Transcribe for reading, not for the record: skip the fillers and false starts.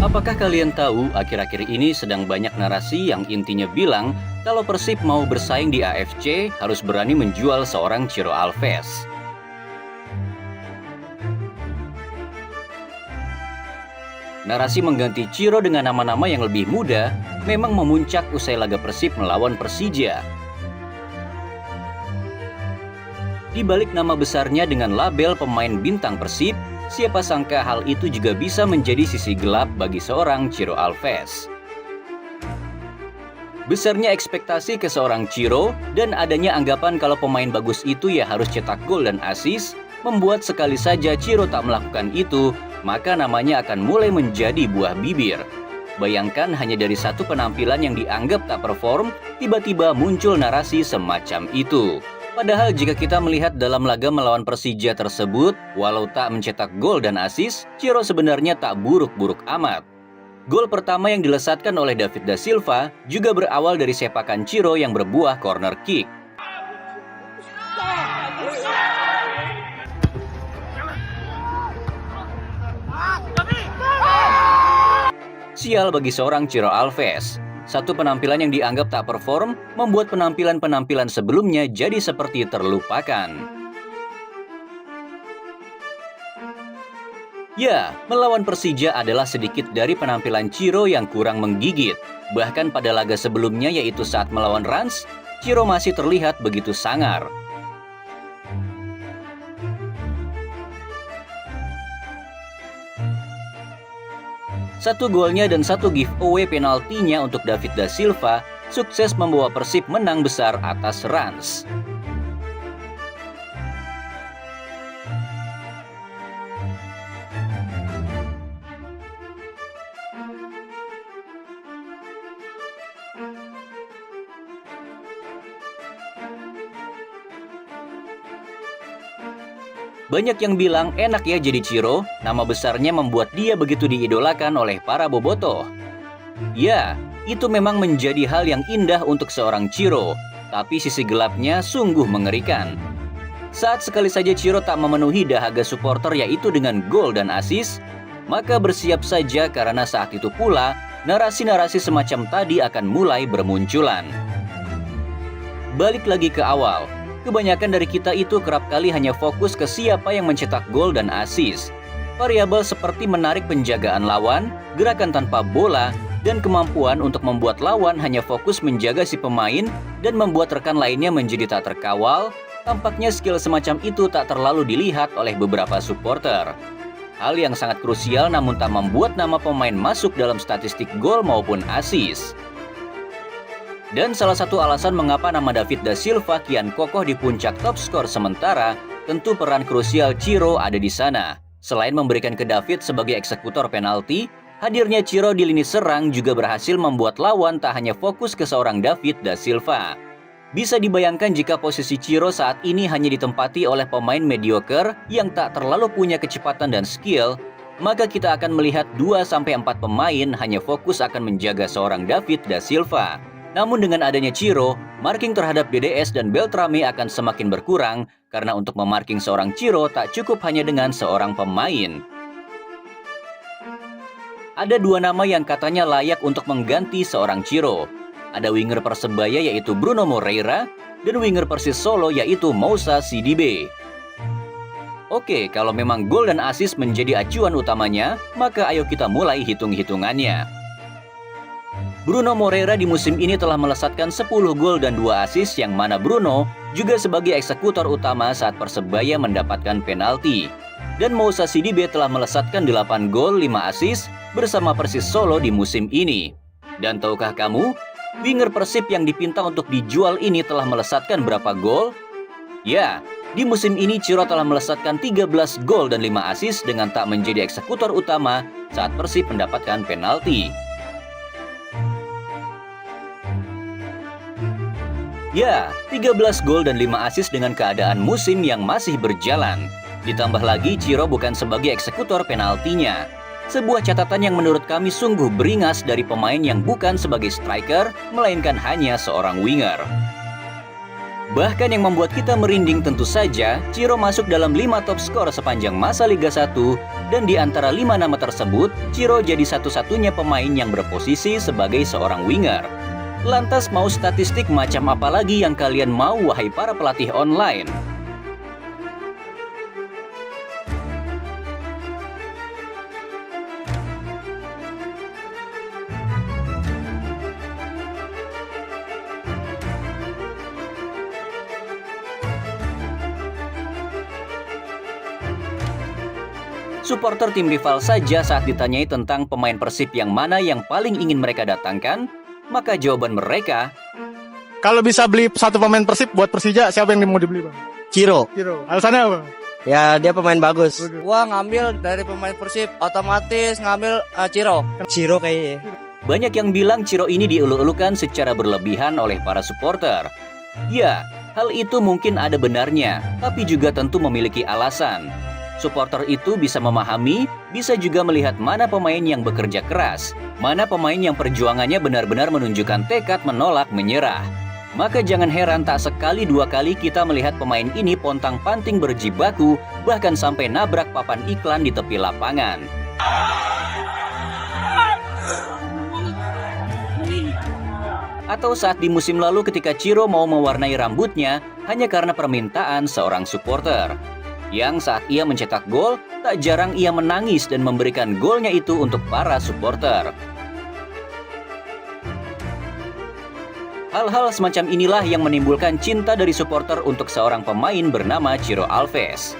Apakah kalian tahu akhir-akhir ini sedang banyak narasi yang intinya bilang kalau Persib mau bersaing di AFC harus berani menjual seorang Ciro Alves. Narasi mengganti Ciro dengan nama-nama yang lebih muda memang memuncak usai laga Persib melawan Persija. Di balik nama besarnya dengan label pemain bintang Persib, siapa sangka hal itu juga bisa menjadi sisi gelap bagi seorang Ciro Alves. Besarnya ekspektasi ke seorang Ciro dan adanya anggapan kalau pemain bagus itu ya harus cetak gol dan assist, membuat sekali saja Ciro tak melakukan itu, maka namanya akan mulai menjadi buah bibir. Bayangkan hanya dari satu penampilan yang dianggap tak perform, tiba-tiba muncul narasi semacam itu. Padahal jika kita melihat dalam laga melawan Persija tersebut, walau tak mencetak gol dan assist, Ciro sebenarnya tak buruk-buruk amat. Gol pertama yang dilesatkan oleh David da Silva juga berawal dari sepakan Ciro yang berbuah corner kick. Sial bagi seorang Ciro Alves. Satu penampilan yang dianggap tak perform membuat penampilan-penampilan sebelumnya jadi seperti terlupakan. Ya, melawan Persija adalah sedikit dari penampilan Ciro yang kurang menggigit. Bahkan pada laga sebelumnya yaitu saat melawan Rans, Ciro masih terlihat begitu sangar. Satu golnya dan satu giveaway penaltinya untuk David da Silva sukses membawa Persib menang besar atas Rans. Banyak yang bilang enak ya jadi Ciro, nama besarnya membuat dia begitu diidolakan oleh para bobotoh. Ya, itu memang menjadi hal yang indah untuk seorang Ciro, tapi sisi gelapnya sungguh mengerikan. Saat sekali saja Ciro tak memenuhi dahaga supporter yaitu dengan gol dan assist, maka bersiap saja karena saat itu pula narasi-narasi semacam tadi akan mulai bermunculan. Balik lagi ke awal. Kebanyakan dari kita itu kerap kali hanya fokus ke siapa yang mencetak gol dan assist. Variabel seperti menarik penjagaan lawan, gerakan tanpa bola, dan kemampuan untuk membuat lawan hanya fokus menjaga si pemain dan membuat rekan lainnya menjadi tak terkawal, tampaknya skill semacam itu tak terlalu dilihat oleh beberapa supporter. Hal yang sangat krusial namun tak membuat nama pemain masuk dalam statistik gol maupun assist. Dan salah satu alasan mengapa nama David da Silva kian kokoh di puncak top skor sementara, tentu peran krusial Ciro ada di sana. Selain memberikan ke David sebagai eksekutor penalti, hadirnya Ciro di lini serang juga berhasil membuat lawan tak hanya fokus ke seorang David da Silva. Bisa dibayangkan jika posisi Ciro saat ini hanya ditempati oleh pemain mediocre yang tak terlalu punya kecepatan dan skill, maka kita akan melihat 2-4 pemain hanya fokus akan menjaga seorang David da Silva. Namun dengan adanya Ciro, marking terhadap DDS dan Beltrame akan semakin berkurang karena untuk memarking seorang Ciro tak cukup hanya dengan seorang pemain. Ada dua nama yang katanya layak untuk mengganti seorang Ciro. Ada winger Persebaya yaitu Bruno Moreira dan winger Persis Solo yaitu Moussa Sidibe. Oke, kalau memang gol dan assist menjadi acuan utamanya, maka ayo kita mulai hitung-hitungannya. Bruno Moreira di musim ini telah melesatkan 10 gol dan 2 assist yang mana Bruno juga sebagai eksekutor utama saat Persebaya mendapatkan penalti. Dan Moussa Sidibe telah melesatkan 8 gol 5 assist bersama Persis Solo di musim ini. Dan tahukah kamu, winger Persib yang dipinta untuk dijual ini telah melesatkan berapa gol? Ya, di musim ini Ciro telah melesatkan 13 gol dan 5 assist dengan tak menjadi eksekutor utama saat Persib mendapatkan penalti. Ya, 13 gol dan 5 assist dengan keadaan musim yang masih berjalan. Ditambah lagi Ciro bukan sebagai eksekutor penaltinya. Sebuah catatan yang menurut kami sungguh beringas dari pemain yang bukan sebagai striker, melainkan hanya seorang winger. Bahkan yang membuat kita merinding tentu saja, Ciro masuk dalam 5 top skor sepanjang masa Liga 1, dan di antara 5 nama tersebut, Ciro jadi satu-satunya pemain yang berposisi sebagai seorang winger. Lantas mau statistik macam apa lagi yang kalian mau, wahai para pelatih online? Supporter tim rival saja saat ditanyai tentang pemain Persib yang mana yang paling ingin mereka datangkan, maka jawaban mereka, kalau bisa beli satu pemain Persib buat Persija, siapa yang mau dibeli, Bang? Ciro. Alasannya apa? Ya, dia pemain bagus. Gua ngambil dari pemain Persib, otomatis ngambil Ciro. Ciro kayaknya. banyak yang bilang Ciro ini dielu-elukan secara berlebihan oleh para supporter. Ya, hal itu mungkin ada benarnya, tapi juga tentu memiliki alasan. Supporter itu bisa memahami, bisa juga melihat mana pemain yang bekerja keras, mana pemain yang perjuangannya benar-benar menunjukkan tekad menolak menyerah. Maka jangan heran tak sekali dua kali kita melihat pemain ini pontang-panting berjibaku, bahkan sampai nabrak papan iklan di tepi lapangan. Atau saat di musim lalu ketika Ciro mau mewarnai rambutnya hanya karena permintaan seorang supporter. Yang saat ia mencetak gol, tak jarang ia menangis dan memberikan golnya itu untuk para supporter. Hal-hal semacam inilah yang menimbulkan cinta dari supporter untuk seorang pemain bernama Ciro Alves.